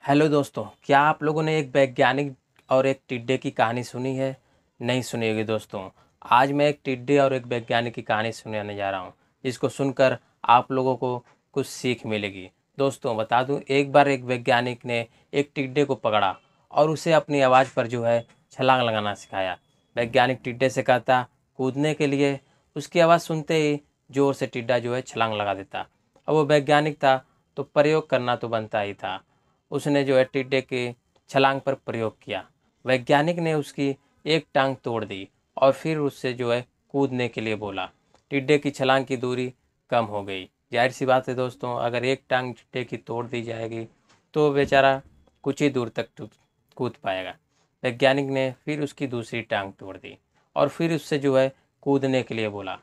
Hello दोस्तों, क्या आप लोगों ने एक वैज्ञानिक और एक टिड्डे की कहानी सुनी है? नहीं सुनी होगी दोस्तों। आज मैं एक टिड्डे और एक वैज्ञानिक की कहानी सुनाने जा रहा हूँ, जिसको सुनकर आप लोगों को कुछ सीख मिलेगी। दोस्तों बता दूँ, एक बार एक वैज्ञानिक ने एक टिड्डे को पकड़ा और उसे अपनी आवाज़ पर छलांग लगाना सिखाया। वैज्ञानिक टिड्डे से कहता कूदने के लिए। उसकी आवाज़ सुनते ही ज़ोर से टिड्डा छलांग लगा देता। अब वो वैज्ञानिक था तो प्रयोग करना तो बनता ही था। उसने टिड्डे के छलांग पर प्रयोग किया। वैज्ञानिक ने उसकी एक टांग तोड़ दी और फिर उससे कूदने के लिए बोला। टिड्डे की छलांग की दूरी कम हो गई। जाहिर सी बात है दोस्तों, अगर एक टांग टिड्डे की तोड़ दी जाएगी तो बेचारा कुछ ही दूर तक कूद पाएगा। वैज्ञानिक ने फिर उसकी दूसरी टांग तोड़ दी और फिर उससे कूदने के लिए बोला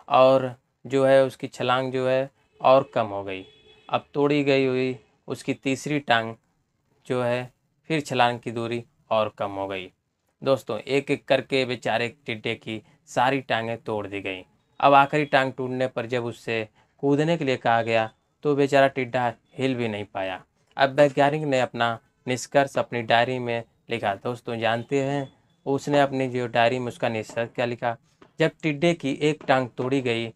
और उसकी छलांग और कम हो गई। अब तोड़ी गई हुई उसकी तीसरी टांग फिर छलांग की दूरी और कम हो गई। दोस्तों एक एक करके बेचारे टिड्डे की सारी टांगें तोड़ दी गई। अब आखिरी टांग टूटने पर जब उससे कूदने के लिए कहा गया तो बेचारा टिड्डा हिल भी नहीं पाया। अब वैज्ञानिक ने अपना निष्कर्ष अपनी डायरी में लिखा। दोस्तों जानते हैं उसने अपनी डायरी में उसका निष्कर्ष क्या लिखा? जब टिड्डे की एक टांग तोड़ी गई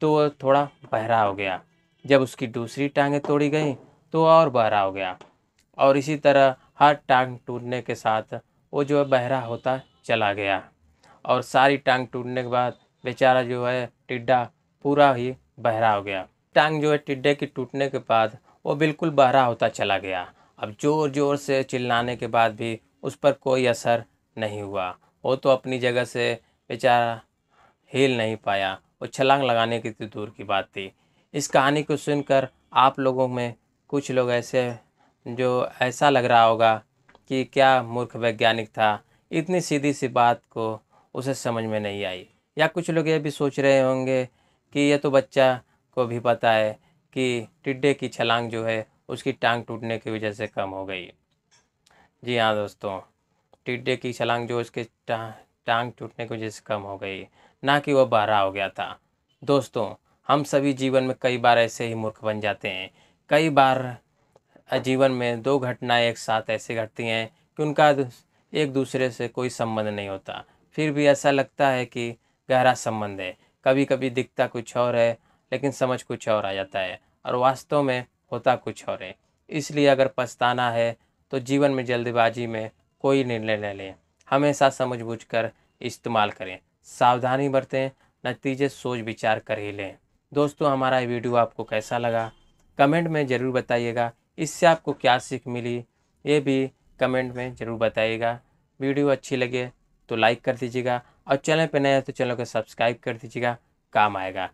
तो वह थोड़ा बहरा हो गया। जब उसकी दूसरी टांगें तोड़ी गई तो और बहरा हो गया और इसी तरह हर टांग टूटने के साथ वो बहरा होता चला गया और सारी टांग टूटने के बाद बेचारा टिड्डा पूरा ही बहरा हो गया। टांग टिड्डे की टूटने के बाद वो बिल्कुल बहरा होता चला गया। अब ज़ोर ज़ोर से चिल्लाने के बाद भी उस पर कोई असर नहीं हुआ। वो तो अपनी जगह से बेचारा हिल नहीं पाया। वो छलांग लगाने की तो दूर की बात थी। इस कहानी को सुनकर आप लोगों में कुछ लोग ऐसा लग रहा होगा कि क्या मूर्ख वैज्ञानिक था, इतनी सीधी सी बात को उसे समझ में नहीं आई। या कुछ लोग ये भी सोच रहे होंगे कि ये तो बच्चा को भी पता है कि टिड्डे की छलांग उसकी टांग टूटने की वजह से कम हो गई। जी हाँ दोस्तों, टिड्डे की छलांग उसके टांग टूटने की वजह से कम हो गई, ना कि वह बहरा हो गया था। दोस्तों हम सभी जीवन में कई बार ऐसे ही मूर्ख बन जाते हैं। कई बार जीवन में दो घटनाएं एक साथ ऐसे घटती हैं कि उनका एक दूसरे से कोई संबंध नहीं होता, फिर भी ऐसा लगता है कि गहरा संबंध है। कभी कभी दिखता कुछ और है लेकिन समझ कुछ और आ जाता है और वास्तव में होता कुछ और है। इसलिए अगर पछताना है तो जीवन में जल्दबाजी में कोई निर्णय न लें। हमेशा समझ कर इस्तेमाल करें, सावधानी बरतें, नतीजे सोच विचार कर ही लें। दोस्तों हमारा ये वीडियो आपको कैसा लगा कमेंट में ज़रूर बताइएगा। इससे आपको क्या सीख मिली ये भी कमेंट में ज़रूर बताइएगा। वीडियो अच्छी लगे तो लाइक कर दीजिएगा और चैनल पर नए हैं तो चैनल को सब्सक्राइब कर दीजिएगा, काम आएगा।